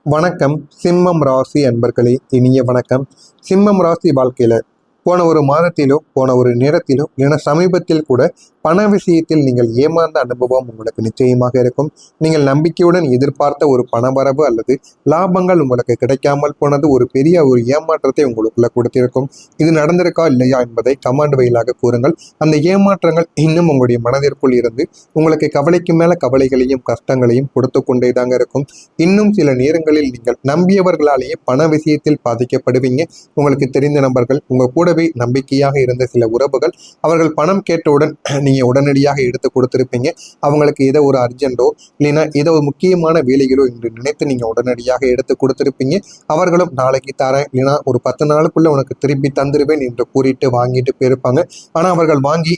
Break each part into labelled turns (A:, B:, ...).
A: வணக்கம். சிம்மம் ராசி அன்பர்களே, இனிய வணக்கம். சிம்மம் ராசி வாழ்க்கையில போன ஒரு மாதத்திலோ போன ஒரு நேரத்திலோ என சமீபத்தில் கூட பண விஷயத்தில் நீங்கள் ஏமாந்த அனுபவம் உங்களுக்கு நிச்சயமாக இருக்கும். நீங்கள் நம்பிக்கையுடன் எதிர்பார்த்த ஒரு பணவரவு அல்லது லாபங்கள் உங்களுக்கு கிடைக்காமல் போனது ஒரு பெரிய ஒரு ஏமாற்றத்தை உங்களுக்குள்ள கொடுத்திருக்கும். இது நடந்திருக்கா இல்லையா என்பதை கமெண்ட் வழியாக கூறுங்கள். அந்த ஏமாற்றங்கள் இன்னும் உங்களுடைய மனதிற்குள் இருந்து உங்களுக்கு கவலைக்கு மேல கவலைகளையும் கஷ்டங்களையும் கொடுத்து கொண்டேதாங்க இருக்கும். இன்னும் சில நேரங்களில் நீங்கள் நம்பியவர்களாலேயே பண விஷயத்தில் பாதிக்கப்படுவீங்க. உங்களுக்கு தெரிந்த நபர்கள், உங்க கூடவே நம்பிக்கையாக இருந்த சில உறவுகள், அவர்கள் பணம் கேட்டவுடன் நீங்க உடனடியாக எடுத்து கொடுத்திருப்பீங்க. அவங்களுக்கு ஏதோ ஒரு அர்ஜென்ட்டோ இல்லைன்னா ஏதோ ஒரு முக்கியமான வேலைகளோ என்று நினைத்து நீங்க உடனடியாக எடுத்து கொடுத்திருப்பீங்க. அவர்களும் நாளைக்கு தரேன் இல்லைன்னா ஒரு 10 நாளுக்குள்ள உனக்கு திருப்பி தந்துருவேன் என்று கூறிட்டு வாங்கிட்டு போயிருப்பாங்க. ஆனா அவர்கள் வாங்கி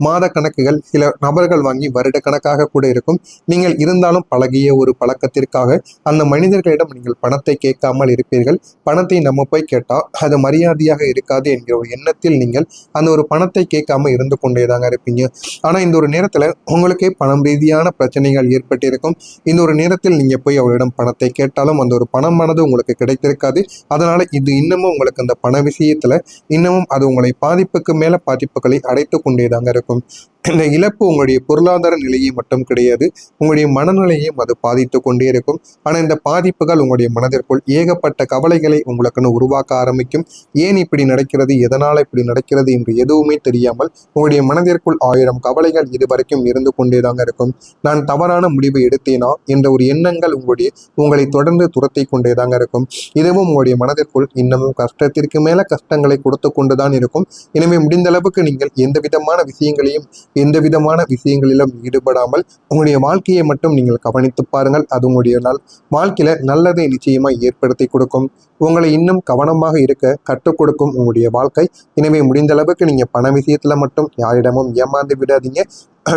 A: மாத கணக்குகள், சில நபர்கள் வாங்கி வருட கணக்காக கூட இருக்கும். நீங்கள் இருந்தாலும் பழகிய ஒரு பழக்கத்திற்காக அந்த மனிதர்களிடம் நீங்கள் பணத்தை கேட்காமல் இருப்பீர்கள். பணத்தை நம்ம போய் கேட்டா அது மரியாதையாக இருக்காது என்கிற ஒரு எண்ணத்தில் நீங்கள் அந்த ஒரு பணத்தை கேட்காம இருந்து கொண்டேதாங்க இருப்பீங்க. ஆனா இந்த ஒரு நேரத்துல உங்களுக்கே பணம் ரீதியான பிரச்சனைகள் ஏற்பட்டிருக்கும். இந்த ஒரு நேரத்தில் நீங்க போய் அவரிடம் பணத்தை கேட்டாலும் அந்த ஒரு பணமானது உங்களுக்கு கிடைத்திருக்காது. அதனால இது இன்னமும் உங்களுக்கு அந்த பண விஷயத்துல இன்னமும் அது உங்களை பாதிப்புக்கு மேல பாதிப்புகளை அடைத்து கொண்டேதாங்க இருக்கும். இந்த இழப்பு உங்களுடைய பொருளாதார நிலையை மட்டும் கிடையாது, உங்களுடைய மனநிலையையும் அது பாதித்து கொண்டே இருக்கும். ஆனா இந்த பாதிப்புகள் உங்களுடைய மனதிற்குள் ஏகப்பட்ட கவலைகளை உங்களுக்குன்னு உருவாக்க ஆரம்பிக்கும். ஏன் இப்படி நடக்கிறது, எதனால இப்படி நடக்கிறது என்று எதுவுமே தெரியாமல் உங்களுடைய மனதிற்குள் 1000 கவலைகள் இதுவரைக்கும் இருந்து கொண்டேதாங்க இருக்கும். நான் தவறான முடிவை எடுத்தேனா என்ற ஒரு எண்ணங்கள் உங்களை தொடர்ந்து துரத்தி கொண்டேதாங்க இருக்கும். இதுவும் உங்களுடைய மனதிற்குள் இன்னமும் கஷ்டத்திற்கு மேல கஷ்டங்களை கொடுத்து கொண்டுதான் இருக்கும். எனவே முடிந்த அளவுக்கு நீங்கள் எந்த விதமான விஷயங்களிலும் ஈடுபடாமல் உங்களுடைய வாழ்க்கையை மட்டும் நீங்கள் கவனித்து பாருங்கள். அது உங்களுடைய வாழ்க்கையில நல்லதை நிச்சயமா ஏற்படுத்தி கொடுக்கும். உங்களை இன்னும் கவனமாக இருக்க கற்றுக் கொடுக்கும் உங்களுடைய வாழ்க்கை. எனவே முடிந்த அளவுக்கு நீங்க பண விஷயத்துல மட்டும் யாரிடமும் ஏமாந்து விடாதீங்க.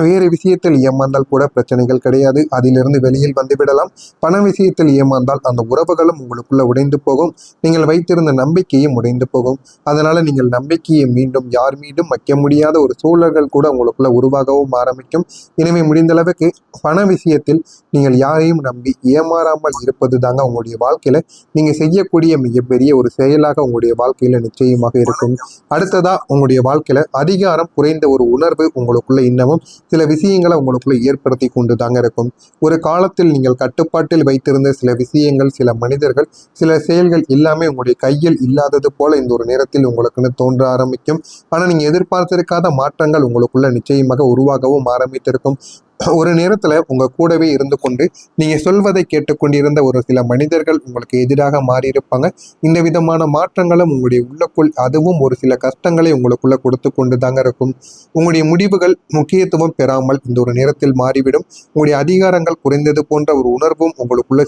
A: வேறு விஷயத்தில் ஏமாந்தால் கூட பிரச்சனைகள் கிடையாது, அதிலிருந்து வெளியில் வந்துவிடலாம். பண விஷயத்தில் ஏமாந்தால் அந்த உறவுகளும் உங்களுக்குள்ள உடைந்து போகும். நீங்கள் வைத்திருந்த நம்பிக்கையும் உடைந்து போகும். அதனால நீங்கள் நம்பிக்கையை மீண்டும் யார் மீண்டும் வைக்க முடியாத ஒரு சூழல்கள் கூட உங்களுக்குள்ள உருவாகவும் ஆரம்பிக்கும். எனவே முடிந்த அளவுக்கு பண விஷயத்தில் நீங்கள் யாரையும் நம்பி ஏமாறாமல் இருப்பது தாங்க உங்களுடைய வாழ்க்கையில நீங்க செய்யக்கூடிய மிகப்பெரிய ஒரு செயலாக உங்களுடைய வாழ்க்கையில நிச்சயமாக இருக்கும். அடுத்ததா உங்களுடைய வாழ்க்கையில அதிகாரம் குறைந்த ஒரு உணர்வு உங்களுக்குள்ள இன்னமும் சில விஷயங்களை உங்களுக்குள்ள ஏற்படுத்தி கொண்டு தாங்க இருக்கும். ஒரு காலத்தில் நீங்கள் கட்டுப்பாட்டில் வைத்திருந்த சில விஷயங்கள், சில மனிதர்கள், சில செயல்கள் எல்லாமே உங்களுடைய கையில் இல்லாதது போல இந்த ஒரு நேரத்தில் உங்களுக்குன்னு தோன்ற ஆரம்பிக்கும். ஆனா நீங்க எதிர்பார்த்திருக்காத மாற்றங்கள் உங்களுக்குள்ள நிச்சயமாக உருவாகவும் ஆரம்பித்திருக்கும். ஒரு நேரத்துல உங்க கூடவே இருந்து கொண்டு நீங்க சொல்வதை கேட்டுக்கொண்டிருந்த ஒரு சில மனிதர்கள் உங்களுக்கு எதிராக மாறியிருப்பாங்க. இந்த விதமான மாற்றங்களும் உங்களுடைய உள்ளக்குள் அதுவும் ஒரு சில கஷ்டங்களை உங்களுக்குள்ள கொடுத்து கொண்டு தாங்க இருக்கும். உங்களுடைய முடிவுகள் முக்கியத்துவம் பெறாமல் இந்த ஒரு நேரத்தில் மாறிவிடும். உங்களுடைய அதிகாரங்கள் குறைந்தது போன்ற ஒரு உணர்வும் உங்களுக்குள்ள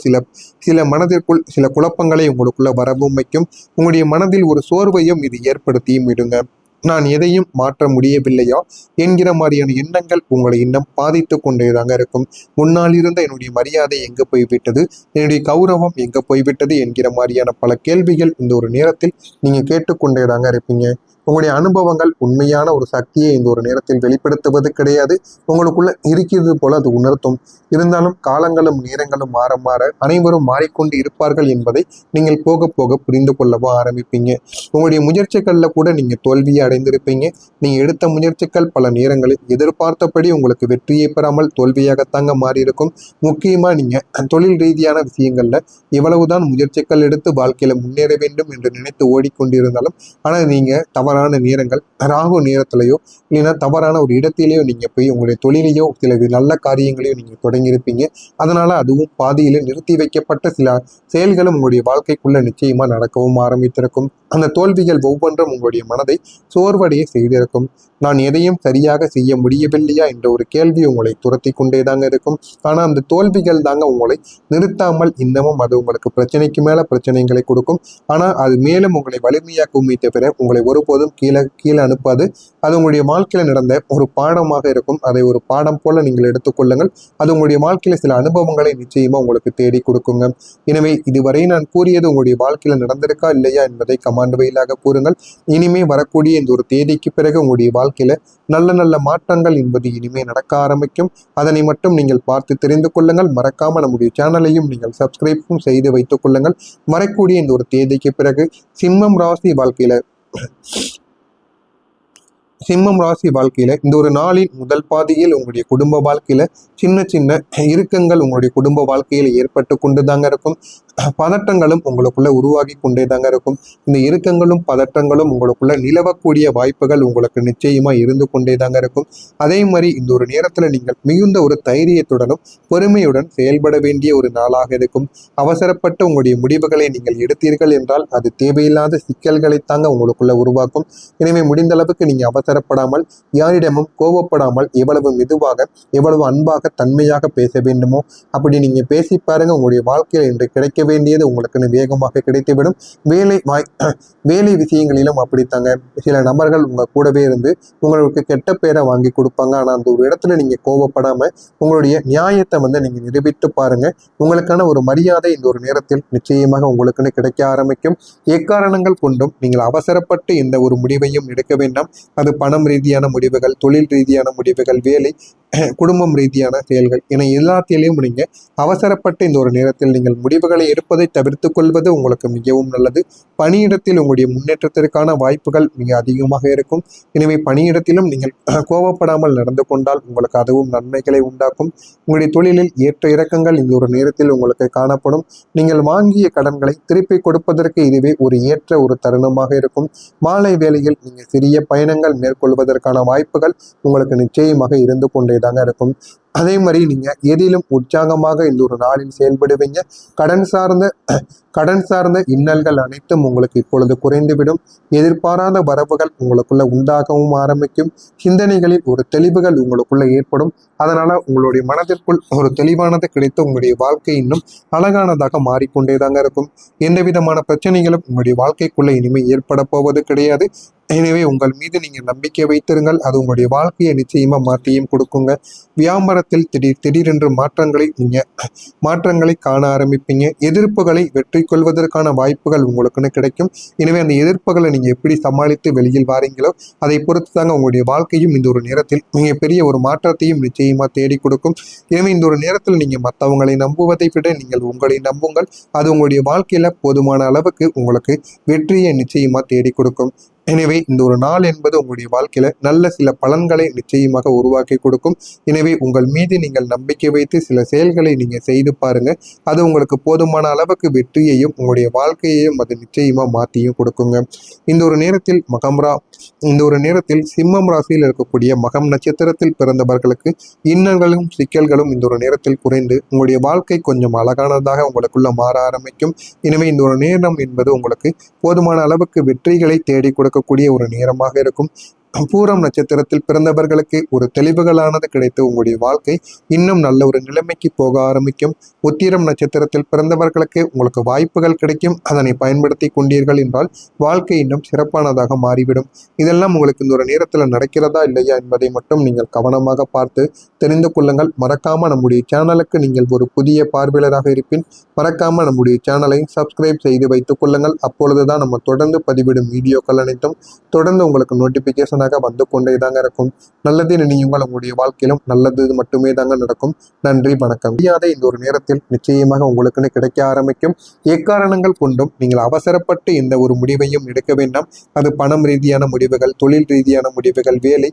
A: சில மனதிற்குள் சில குழப்பங்களை உங்களுக்குள்ள வரவும் வைக்கும். உங்களுடைய மனதில் ஒரு சோர்வையும் இது ஏற்படுத்தியும் விடுங்க. நான் எதையும் மாற்ற முடியவில்லையா என்கிற மாதிரியான எண்ணங்கள் உங்களை இன்னும் பாதித்து கொண்டேதாங்க இருக்கும். முன்னால் இருந்த என்னுடைய மரியாதை எங்க போய்விட்டது, என்னுடைய கௌரவம் எங்க போய்விட்டது என்கிற மாதிரியான பல கேள்விகள் இந்த ஒரு நேரத்தில் நீங்க கேட்டுக்கொண்டேதாங்க இருப்பீங்க. உங்களுடைய அனுபவங்கள் உண்மையான ஒரு சக்தியை இந்த ஒரு நேரத்தில் வெளிப்படுத்துவது கிடையாது, உங்களுக்குள்ள இருக்கிறது போல அது உணர்த்தும். இருந்தாலும் காலங்களும் நேரங்களும் மாற மாற அனைவரும் மாறிக்கொண்டு இருப்பார்கள் என்பதை நீங்கள் போக போக புரிந்து கொள்ளவும் ஆரம்பிப்பீங்க. உங்களுடைய முயற்சிகள்ல கூட நீங்க தோல்வியை அடைந்திருப்பீங்க. நீங்க எடுத்த முயற்சிகள் பல நேரங்களில் எதிர்பார்த்தபடி உங்களுக்கு வெற்றியை பெறாமல் தோல்வியாகத்தாங்க மாறி இருக்கும். முக்கியமா நீங்க தொழில் ரீதியான விஷயங்கள்ல எவ்வளவுதான் முயற்சிகள் எடுத்து வாழ்க்கையில முன்னேற வேண்டும் என்று நினைத்து ஓடிக்கொண்டிருந்தாலும் ஆனா நீங்க தவறான நேரங்கள், ராகு நேரத்திலேயோ இல்லைன்னா தவறான ஒரு இடத்திலேயோ நீங்க போய் உங்களுடைய தொழிலையோ சில நல்ல காரியங்களையோ நீங்க தொடங்கியிருப்பீங்க. அதனால அதுவும் பாதியில நிறுத்தி வைக்கப்பட்ட சில செயல்களும் உங்களுடைய வாழ்க்கைக்குள்ள நிச்சயமா நடக்கவும் ஆரம்பித்திருக்கும். அந்த தோல்விகள் ஒவ்வொன்றும் உங்களுடைய மனதை சோர்வடைய செய்திருக்கும். நான் எதையும் சரியாக செய்ய முடியவில்லையா என்ற ஒரு கேள்வி உங்களை துரத்தி கொண்டேதாங்க இருக்கும். ஆனா அந்த தோல்விகள் தாங்க உங்களை நிறுத்தாமல் இன்னமும் அது உங்களுக்கு பிரச்சனைக்கு மேல பிரச்சனைகளை கொடுக்கும். ஆனா அது மேலும் உங்களை வலிமையாக்குமே தவிர உங்களை ஒருபோதும் கீழே கீழே அனுப்பாது. அது உங்களுடைய வாழ்க்கையில நடந்த ஒரு பாடமாக இருக்கும். அதை ஒரு பாடம் போல நீங்கள் எடுத்துக்கொள்ளுங்கள். அது உங்களுடைய வாழ்க்கையில சில அனுபவங்களை நிச்சயமா உங்களுக்கு தேடி கொடுக்குங்க. எனவே இதுவரை நான் கூறியது உங்களுடைய வாழ்க்கையில நடந்திருக்கா இல்லையா என்பதை கமெண்ட் வாயிலாக கூறுங்கள். இனிமே வரக்கூடிய இந்த ஒரு தேதிக்கு பிறகு உங்களுடைய வாழ்க்கையில நல்ல நல்ல மாற்றங்கள் என்பது இனிமே நடக்க ஆரம்பிக்கும். அதனை மட்டும் நீங்கள் பார்த்து தெரிந்து கொள்ளுங்கள். மறக்காம நம்முடைய சேனலையும் நீங்கள் சப்ஸ்கிரைப்பும் செய்து வைத்துக் கொள்ளுங்கள். வரக்கூடிய இந்த ஒரு தேதிக்கு பிறகு சிம்மம் ராசி வாழ்க்கையில இந்த ஒரு நாளின் முதல் பாதியில் உங்களுடைய குடும்ப வாழ்க்கையில சின்ன சின்ன இறுக்கங்கள் உங்களுடைய குடும்ப வாழ்க்கையில் ஏற்பட்டு கொண்டுதாங்க இருக்கும். பதட்டங்களும் உங்களுக்குள்ள உருவாகி கொண்டே தாங்க இருக்கும். இந்த இறுக்கங்களும் பதட்டங்களும் உங்களுக்குள்ள நிலவக்கூடிய வாய்ப்புகள் உங்களுக்கு நிச்சயமா இருந்து கொண்டே தாங்க இருக்கும். அதே மாதிரி இந்த ஒரு நேரத்துல நீங்கள் மிகுந்த ஒரு தைரியத்துடனும் பொறுமையுடன் செயல்பட வேண்டிய ஒரு நாளாக இருக்கும். அவசரப்பட்டு உங்களுடைய முடிவுகளை நீங்கள் எடுத்தீர்கள் என்றால் அது தேவையில்லாத சிக்கல்களை தாங்க உங்களுக்குள்ள உருவாக்கும். எனவே முடிந்த அளவுக்கு நீங்க அவசரப்படாமல், யாரிடமும் கோபப்படாமல், எவ்வளவு மெதுவாக எவ்வளவு அன்பாக தன்மையாக பேச வேண்டுமோ அப்படி நீங்க பேசி பாருங்க. உங்களுடைய வாழ்க்கையில் இன்று கிடைக்க வேண்டியது உங்களுக்குன்னு வேகமாக கிடைத்துவிடும். வேலை விஷயங்களிலும் அப்படித்தாங்க. சில நபர்கள் உங்க கூடவே இருந்து உங்களுக்கு கெட்ட பேரை வாங்கி கொடுப்பாங்க. ஆனா அந்த ஒரு இடத்துல நீங்க கோபப்படாம உங்களுடைய நியாயத்தை நீங்க நிரூபித்து பாருங்க. உங்களுக்கான ஒரு மரியாதை இந்த ஒரு நேரத்தில் நிச்சயமாக உங்களுக்குன்னு கிடைக்க ஆரம்பிக்கும். எக்காரணங்கள் கொண்டும் நீங்கள் அவசரப்பட்டு எந்த ஒரு முடிவையும் எடுக்க வேண்டாம். அது பணம் ரீதியான முடிவுகள், தொழில் ரீதியான முடிவுகள், வேலை, குடும்பம் ரீதியான செயல்கள் என எல்லாத்திலையும் நீங்க அவசரப்பட்டு இந்த ஒரு நேரத்தில் நீங்கள் முடிவுகளை எடுப்பதை தவிர்த்து கொள்வது உங்களுக்கு மிகவும் நல்லது. பணியிடத்தில் உங்களுடைய முன்னேற்றத்திற்கான வாய்ப்புகள் மிக அதிகமாக இருக்கும். எனவே பணியிடத்திலும் நீங்கள் கோபப்படாமல் நடந்து கொண்டால் உங்களுக்கு அதுவும் நன்மைகளை உண்டாக்கும். உங்களுடைய தொழிலில் ஏற்ற இறக்கங்கள் இந்த ஒரு நேரத்தில் உங்களுக்கு காணப்படும். நீங்கள் வாங்கிய கடன்களை திருப்பி கொடுப்பதற்கு இதுவே ஒரு ஏற்ற ஒரு தருணமாக இருக்கும். மாலை வேளையில் நீங்கள் சிறிய பயணங்கள் மேற்கொள்வதற்கான வாய்ப்புகள் உங்களுக்கு நிச்சயமாக இருந்து கொண்டே தாங்க இருக்கும். அதே மாதிரி நீங்க எதிலும் உற்சாகமாக இந்த ஒரு நாளில் செயல்படுவீங்க. கடன் சார்ந்த இன்னல்கள் அனைத்தும் உங்களுக்கு இப்பொழுது குறைந்துவிடும். எதிர்பாராத வரவுகள் உங்களுக்குள்ள உண்டாகவும் ஆரம்பிக்கும். சிந்தனைகளில் ஒரு தெளிவுகள் உங்களுக்குள்ள ஏற்படும். அதனால உங்களுடைய மனதிற்குள் ஒரு தெளிவானது கிடைத்து உங்களுடைய வாழ்க்கை இன்னும் அழகானதாக மாறிக்கொண்டேதாங்க இருக்கும். எந்த விதமான பிரச்சனைகளும் உங்களுடைய வாழ்க்கைக்குள்ள இனிமேல் ஏற்பட போவது கிடையாது. எனவே உங்கள் மீது நீங்கள் நம்பிக்கை வைத்திருங்கள். அது உங்களுடைய வாழ்க்கையை நிச்சயமா மாற்றியும் கொடுக்குங்க. வியாபாரத்தில் திடீரென்று மாற்றங்களை காண ஆரம்பிப்பீங்க. எதிர்ப்புகளை வெற்றி கொள்வதற்கான வாய்ப்புகள் உங்களுக்குன்னு கிடைக்கும். எனவே அந்த எதிர்ப்புகளை நீங்க எப்படி சமாளித்து வெளியில் வாரீங்களோ அதை பொறுத்து தாங்க உங்களுடைய வாழ்க்கையும் இந்த ஒரு நேரத்தில் மிகப்பெரிய ஒரு மாற்றத்தையும் நிச்சயமா தேடி கொடுக்கும். எனவே இந்த ஒரு நேரத்தில் நீங்க மற்றவங்களை நம்புவதை விட நீங்கள் உங்களை நம்புங்கள். அது உங்களுடைய வாழ்க்கையில போதுமான அளவுக்கு உங்களுக்கு வெற்றியை நிச்சயமா தேடி கொடுக்கும். எனவே இந்த ஒரு நாள் என்பது உங்களுடைய வாழ்க்கையில நல்ல சில பலன்களை நிச்சயமாக உருவாக்கி கொடுக்கும். எனவே உங்கள் மீது நீங்கள் நம்பிக்கை வைத்து சில செயல்களை நீங்க செய்து பாருங்க. அது உங்களுக்கு போதுமான அளவுக்கு வெற்றியையும் உங்களுடைய வாழ்க்கையையும் அது நிச்சயமா மாற்றியும் கொடுக்குங்க. இந்த ஒரு நேரத்தில் சிம்மம் ராசியில் இருக்கக்கூடிய மகம் நட்சத்திரத்தில் பிறந்தவர்களுக்கு இன்னல்களும் சிக்கல்களும் இந்த ஒரு நேரத்தில் குறைந்து உங்களுடைய வாழ்க்கை கொஞ்சம் அழகானதாக உங்களுக்குள்ள மாற ஆரம்பிக்கும். எனவே இந்த ஒரு நேரம் என்பது உங்களுக்கு போதுமான அளவுக்கு வெற்றிகளை தேடி கொடுக்கக்கூடிய ஒரு நேரமாக இருக்கும். பூரம் நட்சத்திரத்தில் பிறந்தவர்களுக்கு ஒரு தெளிவுகளானது கிடைத்து உங்களுடைய வாழ்க்கை இன்னும் நல்ல ஒரு நிலைமைக்கு போக ஆரம்பிக்கும். உத்திரம் நட்சத்திரத்தில் பிறந்தவர்களுக்கு உங்களுக்கு வாய்ப்புகள் கிடைக்கும். அதனை பயன்படுத்தி கொண்டீர்கள் என்றால் வாழ்க்கை இன்னும் சிறப்பானதாக மாறிவிடும். இதெல்லாம் உங்களுக்கு இந்த ஒரு நேரத்தில் நடக்கிறதா இல்லையா என்பதை மட்டும் நீங்கள் கவனமாக பார்த்து தெரிந்து கொள்ளுங்கள். மறக்காம நம்முடைய சேனலுக்கு நீங்கள் ஒரு புதிய பார்வையாளராக இருப்பின் மறக்காம நம்முடைய சேனலை சப்ஸ்கிரைப் செய்து வைத்துக் கொள்ளுங்கள். அப்பொழுதுதான் நம்ம தொடர்ந்து பதிவிடும் வீடியோக்கள் அனைத்தும் தொடர்ந்து உங்களுக்கு நோட்டிபிகேஷன் வந்து கொண்டே தாங்க இருக்கும். நல்லது நினையுங்கள். உங்களுடைய வாழ்க்கையிலும் நல்லது மட்டுமே தாங்க நடக்கும். நன்றி, வணக்கம். இந்த ஒரு நேரத்தில் நிச்சயமாக உங்களுக்குன்னு கிடைக்க ஆரம்பிக்கும். எக்காரணங்கள் கொண்டும் நீங்கள் அவசரப்பட்டு எந்த ஒரு முடிவையும் எடுக்க வேண்டாம். அது பணம் ரீதியான முடிவுகள், தொழில் ரீதியான முடிவுகள், வேலை,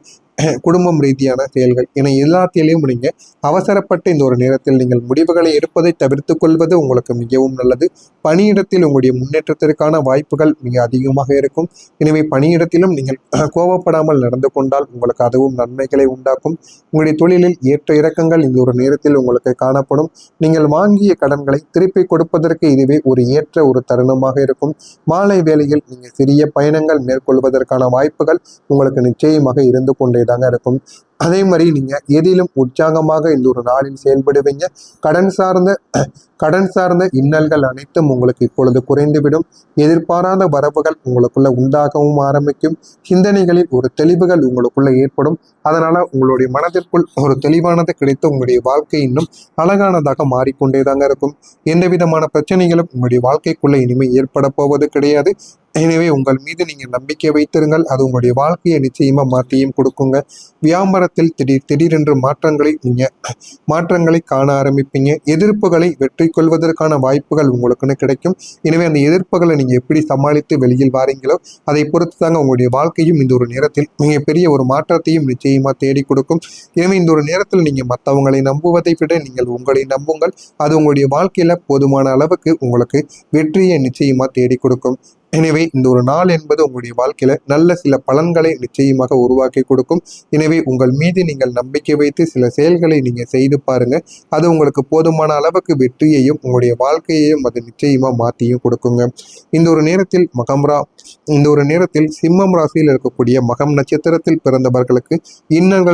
A: குடும்பம் ரீதியான செயல்கள் என எல்லாத்திலையும் நீங்க அவசரப்பட்டு இந்த ஒரு நேரத்தில் நீங்கள் முடிவுகளை எடுப்பதை தவிர்த்து கொள்வது உங்களுக்கு மிகவும் நல்லது. பணியிடத்தில் உங்களுடைய முன்னேற்றத்திற்கான வாய்ப்புகள் மிக அதிகமாக இருக்கும். எனவே பணியிடத்திலும் நீங்கள் கோபப்படாமல் நடந்து கொண்டால் உங்களுக்கு அதுவும் நன்மைகளை உண்டாக்கும். உங்களுடைய தொழிலில் ஏற்ற இறக்கங்கள் இந்த ஒரு நேரத்தில் உங்களுக்கு காணப்படும். நீங்கள் வாங்கிய கடன்களை திருப்பி கொடுப்பதற்கு இதுவே ஒரு ஏற்ற ஒரு தருணமாக இருக்கும். மாலை வேளையில் நீங்கள் சிறிய பயணங்கள் மேற்கொள்வதற்கான வாய்ப்புகள் உங்களுக்கு நிச்சயமாக இருந்து கொண்டே தாங்க இருக்கும். அதே மாதிரி நீங்க எதிலும் உற்சாகமாக இந்த ஒரு நாளில் செயல்படுவீங்க. கடன் சார்ந்த இன்னல்கள் அனைத்தும் உங்களுக்கு இப்பொழுது குறைந்துவிடும். எதிர்பாராத வரவுகள் உங்களுக்குள்ள உண்டாகவும் ஆரம்பிக்கும். சிந்தனைகளில் ஒரு தெளிவுகள் உங்களுக்குள்ள ஏற்படும். அதனால உங்களுடைய மனதிற்குள் ஒரு தெளிவானது கிடைத்து உங்களுடைய வாழ்க்கை இன்னும் அழகானதாக மாறிக்கொண்டே தாங்க இருக்கும். எந்த விதமான பிரச்சனைகளும் உங்களுடைய வாழ்க்கைக்குள்ள இனிமேல் ஏற்பட போவது கிடையாது. எனவே உங்கள் மீது நீங்கள் நம்பிக்கை வைத்திருங்கள். அது உங்களுடைய வாழ்க்கையை நிச்சயமா மாற்றியும் கொடுக்குங்க. வியாபாரத்தில் திடீரென்று மாற்றங்களை காண ஆரம்பிப்பீங்க. எதிர்ப்புகளை வெற்றி கொள்வதற்கான வாய்ப்புகள் உங்களுக்குன்னு கிடைக்கும். எனவே அந்த எதிர்ப்புகளை நீங்க எப்படி சமாளித்து வெளியில் வாரீங்களோ அதை பொறுத்து தாங்க உங்களுடைய வாழ்க்கையும் இந்த ஒரு நேரத்தில் மிகப்பெரிய ஒரு மாற்றத்தையும் நிச்சயமா தேடி கொடுக்கும். எனவே இந்த ஒரு நேரத்தில் நீங்க மற்றவங்களை நம்புவதை விட நீங்கள் உங்களை நம்புங்கள். அது உங்களுடைய வாழ்க்கையில போதுமான அளவுக்கு உங்களுக்கு வெற்றியை நிச்சயமா தேடி கொடுக்கும். எனவே இந்த ஒரு நாள் என்பது உங்களுடைய வாழ்க்கையில நல்ல சில பலன்களை நிச்சயமாக உருவாக்கி கொடுக்கும். எனவே உங்கள் மீது நீங்கள் நம்பிக்கை வைத்து சில செயல்களை நீங்க செய்து பாருங்க. அது உங்களுக்கு போதுமான அளவுக்கு வெற்றியையும் உங்களுடைய வாழ்க்கையையும் அது நிச்சயமா மாற்றியும் கொடுக்குங்க. இந்த ஒரு நேரத்தில் இந்த ஒரு நேரத்தில் சிம்மம் ராசியில் இருக்கக்கூடிய மகம் நட்சத்திரத்தில் பிறந்தவர்களுக்கு இன்னல்கள்